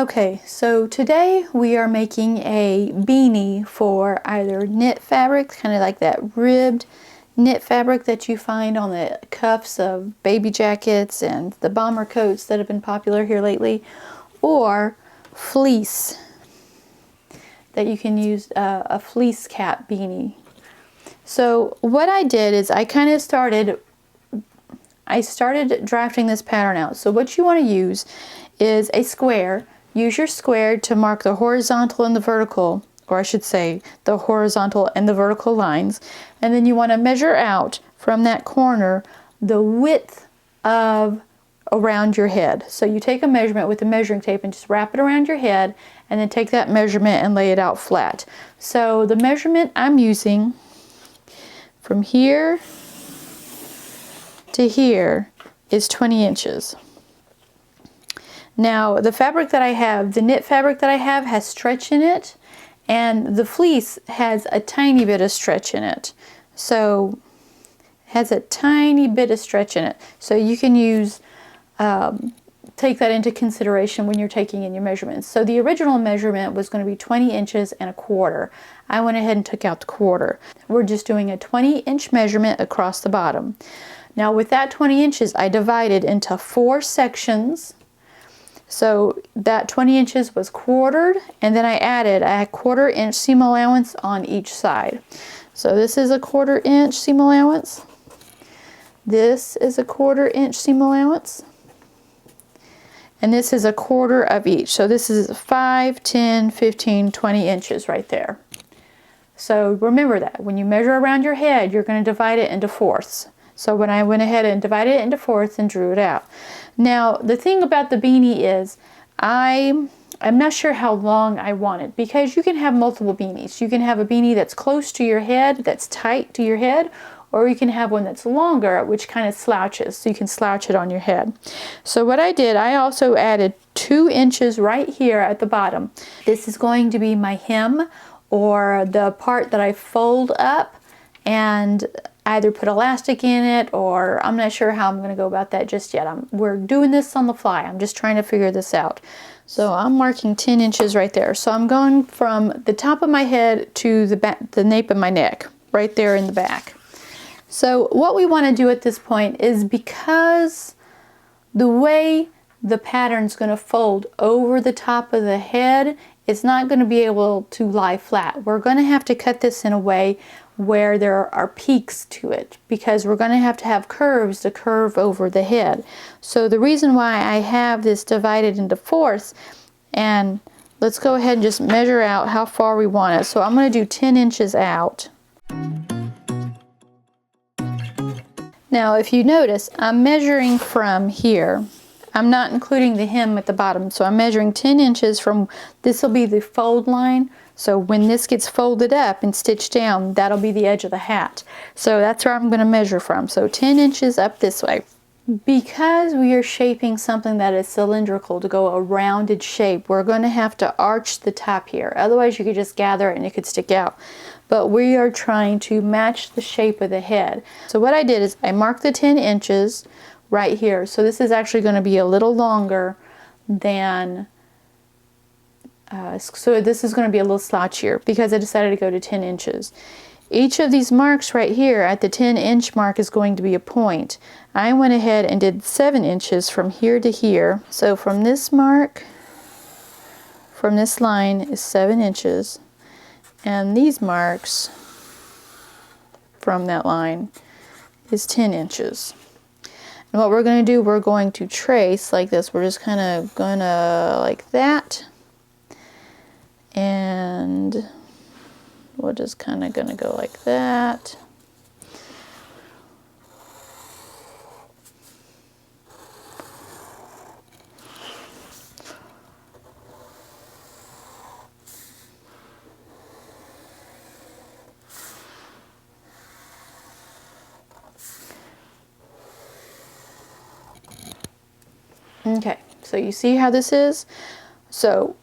Okay, so today we are making a beanie for either knit fabric, kind of like that ribbed knit fabric that you find on the cuffs of baby jackets and the bomber coats that have been popular here lately, or fleece, that you can use a fleece cap beanie. So what I did is I started drafting this pattern out. So what you want to use is a square. Use your square to mark the horizontal and the vertical, or I should say the horizontal and the vertical lines. And then you want to measure out from that corner the width of around your head. So you take a measurement with a measuring tape and just wrap it around your head, and then take that measurement and lay it out flat. So the measurement I'm using from here to here is 20 inches. Now the fabric that I have, the knit fabric that I have, has stretch in it, and the fleece has a tiny bit of stretch in it. So it has a tiny bit of stretch in it. So you can use, take that into consideration when you're taking in your measurements. So the original measurement was going to be 20 inches and a quarter. I went ahead and took out the quarter. We're just doing a 20-inch measurement across the bottom. Now with that 20 inches, I divided into 4 sections. So that 20 inches was quartered, and then I added a 1/4 inch seam allowance on each side. So this is a 1/4 inch seam allowance. This is a 1/4 inch seam allowance. And this is a quarter of each. So this is 5, 10, 15, 20 inches right there. So remember that when you measure around your head, you're going to divide it into fourths. So when I went ahead and divided it into fourths and drew it out. Now the thing about the beanie is I'm not sure how long I want it, because you can have multiple beanies. You can have a beanie that's close to your head, that's tight to your head, or you can have one that's longer, which kind of slouches, so you can slouch it on your head. So what I did, I also added 2 inches right here at the bottom. This is going to be my hem, or the part that I fold up and either put elastic in it, or I'm not sure how I'm going to go about that just yet. We're doing this on the fly. I'm just trying to figure this out. So I'm marking 10 inches right there. So I'm going from the top of my head to the nape of my neck, right there in the back. So what we want to do at this point is, because the way the pattern's going to fold over the top of the head, it's not going to be able to lie flat. We're going to have to cut this in a way where there are peaks to it, because we're going to have curves to curve over the head. So the reason why I have this divided into fourths, and let's go ahead and just measure out how far we want it. So I'm going to do 10 inches out. Now if you notice, I'm measuring from here. I'm not including the hem at the bottom, so I'm measuring 10 inches from, this will be the fold line. So when this gets folded up and stitched down, that'll be the edge of the hat. So that's where I'm going to measure from. So 10 inches up this way. Because we are shaping something that is cylindrical to go a rounded shape, we're going to have to arch the top here. Otherwise you could just gather it and it could stick out. But we are trying to match the shape of the head. So what I did is I marked the 10 inches right here. So this is actually going to be a little longer than, so this is going to be a little slouchier, because I decided to go to 10 inches. Each of these marks right here at the 10-inch mark is going to be a point. I went ahead and did 7 inches from here to here. So from this mark, from this line is 7 inches. And these marks from that line is 10 inches. And what we're going to do, we're going to trace like this. We're just kind of going to like that. And we're just kind of going to go like that. Okay, so you see how this is? So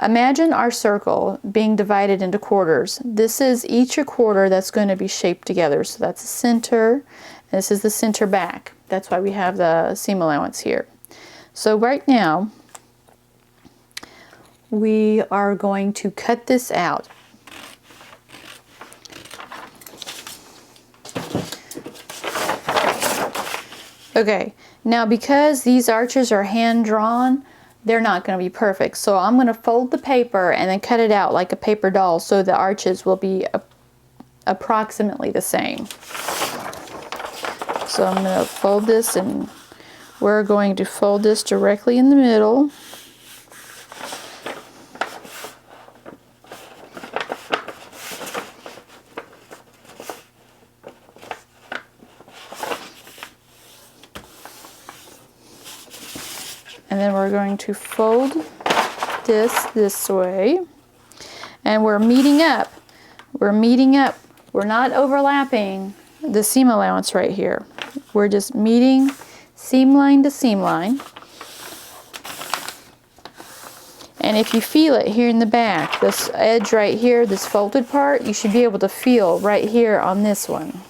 imagine our circle being divided into quarters. This is each a quarter that's going to be shaped together. So that's the center, and this is the center back. That's why we have the seam allowance here. So right now, we are going to cut this out. Okay, now because these arches are hand drawn, they're not going to be perfect. So I'm going to fold the paper and then cut it out like a paper doll so the arches will be approximately the same. So I'm going to fold this, and we're going to fold this directly in the middle. And then we're going to fold this way. And we're meeting up. We're meeting up. We're not overlapping the seam allowance right here. We're just meeting seam line to seam line. And if you feel it here in the back, this edge right here, this folded part, you should be able to feel right here on this one.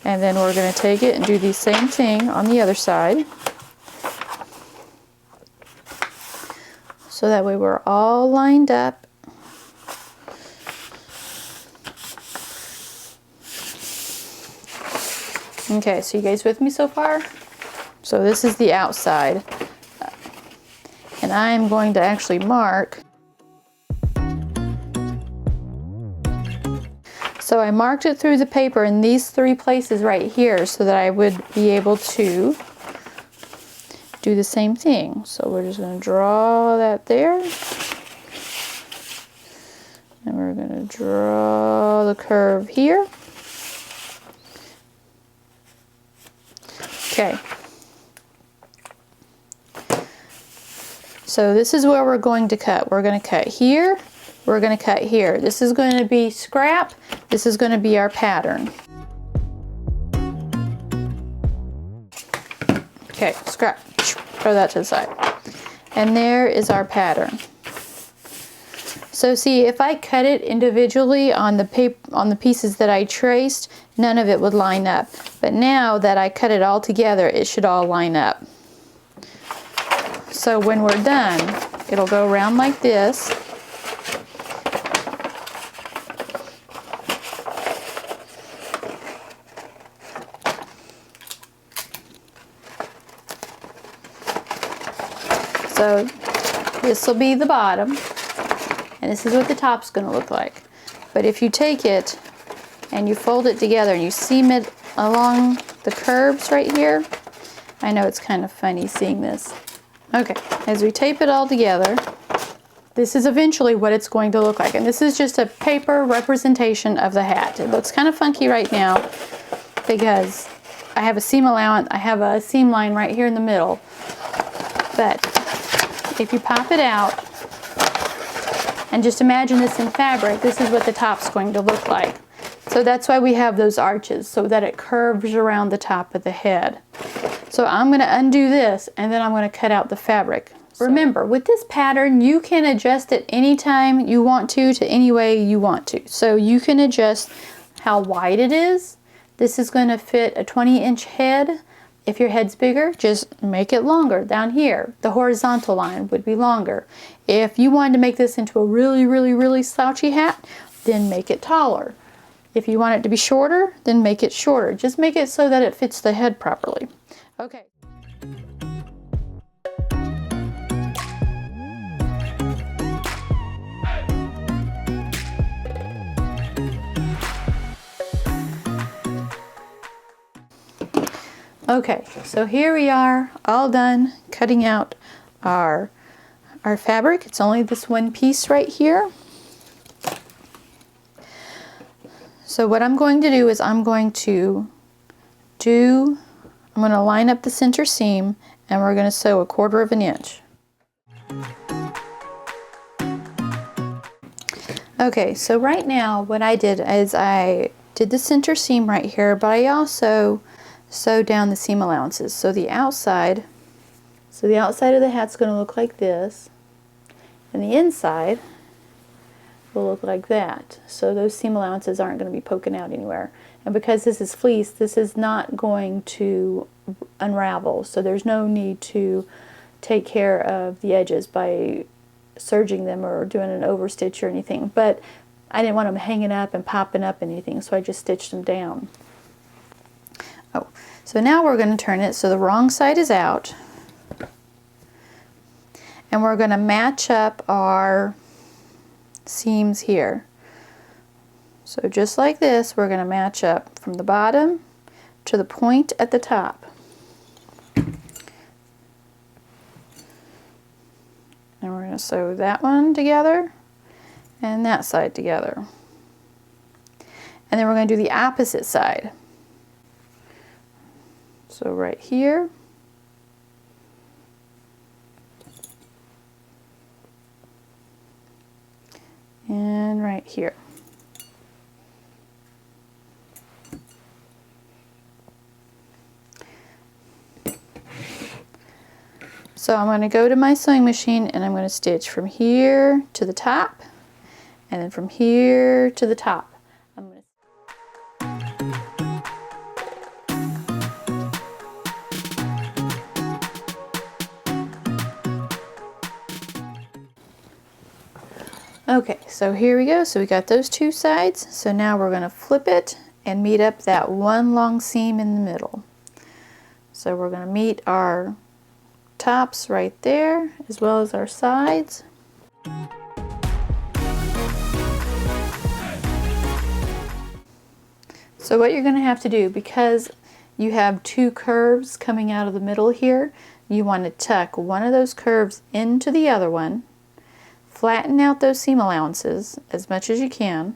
And then we're going to take it and do the same thing on the other side. So that way we're all lined up. Okay, so you guys with me so far? So this is the outside. And I'm going to actually mark. So I marked it through the paper in these 3 places right here so that I would be able to do the same thing. So we're just going to draw that there. And we're going to draw the curve here. Okay. So this is where we're going to cut. We're going to cut here. We're going to cut here. This is going to be scrap. This is going to be our pattern. Okay, scrap. Throw that to the side. And there is our pattern. So see, if I cut it individually on the paper, on the pieces that I traced, none of it would line up. But now that I cut it all together, it should all line up. So when we're done, it'll go around like this. So this will be the bottom, and this is what the top's going to look like. But if you take it and you fold it together and you seam it along the curves right here, I know it's kind of funny seeing this. Okay, as we tape it all together, this is eventually what it's going to look like. And this is just a paper representation of the hat. It looks kind of funky right now because I have a seam allowance, I have a seam line right here in the middle. But if you pop it out and just imagine this in fabric, this is what the top's going to look like. So that's why we have those arches, so that it curves around the top of the head. So I'm going to undo this, and then I'm going to cut out the fabric. Remember, with this pattern, you can adjust it anytime you want to any way you want to. So you can adjust how wide it is. This is going to fit a 20-inch head. If your head's bigger, just make it longer down here. The horizontal line would be longer. If you wanted to make this into a really, really, really slouchy hat, then make it taller. If you want it to be shorter, then make it shorter. Just make it so that it fits the head properly. Okay. Okay, so here we are, all done cutting out our fabric. It's only this one piece right here. So what I'm going to do is I'm going to line up the center seam, and we're going to sew 1/4 inch. Okay, so right now what I did is I did the center seam right here, but I also sewed down the seam allowances. So the outside of the hat's going to look like this, and the inside will look like that. So those seam allowances aren't going to be poking out anywhere. And because this is fleece, this is not going to unravel, so there's no need to take care of the edges by serging them or doing an overstitch or anything, but I didn't want them hanging up and popping up and anything, so I just stitched them down. Oh, so now we're going to turn it so the wrong side is out, and we're going to match up our seams here. So just like this, we're going to match up from the bottom to the point at the top. And we're going to sew that one together and that side together. And then we're going to do the opposite side. So right here, and right here. So I'm going to go to my sewing machine and I'm going to stitch from here to the top and then from here to the top. Okay, so here we go. So we got those two sides. So now we're going to flip it and meet up that one long seam in the middle. So we're going to meet our tops right there as well as our sides. So what you're going to have to do, because you have two curves coming out of the middle here, you want to tuck one of those curves into the other one, flatten out those seam allowances as much as you can,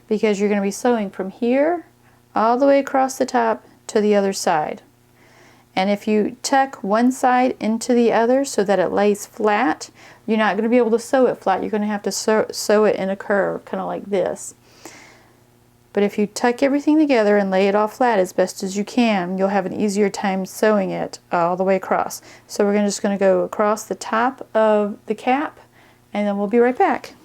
because you're going to be sewing from here all the way across the top to the other side. And if you tuck one side into the other so that it lays flat, you're not going to be able to sew it flat. You're going to have to sew it in a curve, kind of like this. But if you tuck everything together and lay it all flat as best as you can, you'll have an easier time sewing it all the way across. So we're just going to go across the top of the cap, and then we'll be right back.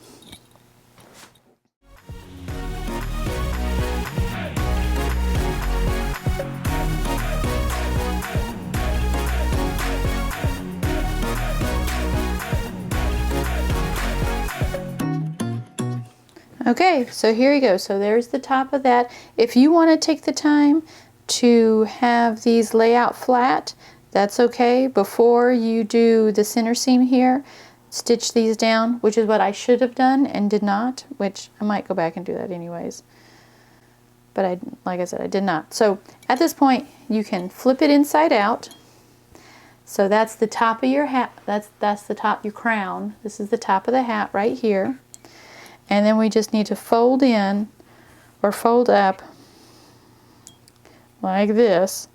Okay, so here you go. So there's the top of that. If you want to take the time to have these lay out flat, that's okay. Before you do the center seam here, stitch these down, which is what I should have done and did not, which I might go back and do that anyways. But like I said, I did not. So at this point, you can flip it inside out. So that's the top of your hat. That's the top, your crown. This is the top of the hat right here. And then we just need to fold in or fold up like this,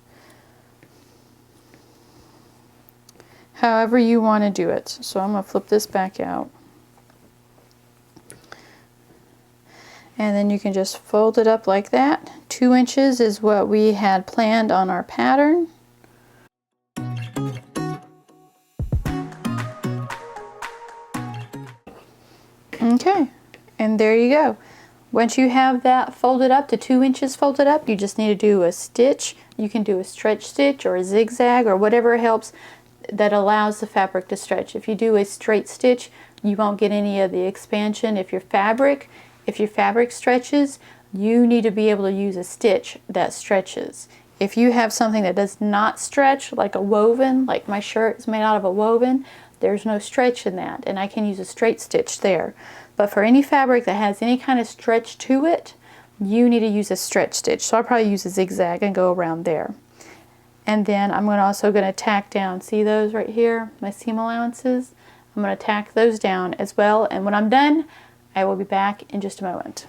however you want to do it. So I'm going to flip this back out. And then you can just fold it up like that. 2 inches is what we had planned on our pattern. Okay. And there you go. Once you have that folded up to 2 inches folded up, you just need to do a stitch. You can do a stretch stitch or a zigzag or whatever helps that allows the fabric to stretch. If you do a straight stitch, you won't get any of the expansion. If your fabric stretches, you need to be able to use a stitch that stretches. If you have something that does not stretch, like a woven, like my shirt is made out of a woven, there's no stretch in that, and I can use a straight stitch there. But for any fabric that has any kind of stretch to it, you need to use a stretch stitch. So I'll probably use a zigzag and go around there. And then I'm also going to tack down, see those right here, my seam allowances? I'm going to tack those down as well, and when I'm done, I will be back in just a moment.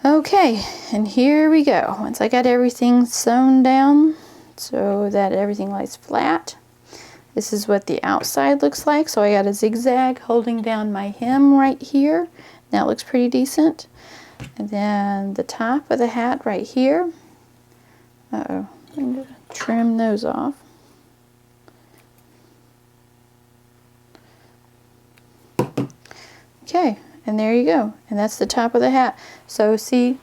Okay, and here we go. Once I got everything sewn down so that everything lies flat, this is what the outside looks like. So I got a zigzag holding down my hem right here. That looks pretty decent. And then the top of the hat right here. Uh-oh, I'm going to trim those off. Okay, and there you go. And that's the top of the hat. So see,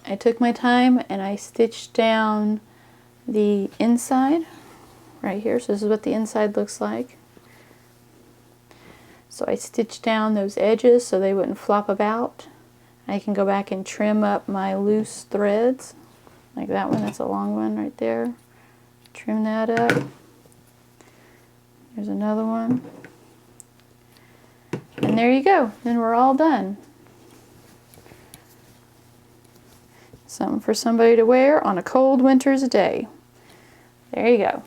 I took my time and I stitched down the inside right here. So this is what the inside looks like. So I stitched down those edges so they wouldn't flop about. I can go back and trim up my loose threads, like that one. That's a long one right there. Trim that up. There's another one. And there you go. Then we're all done. Something for somebody to wear on a cold winter's day. There you go.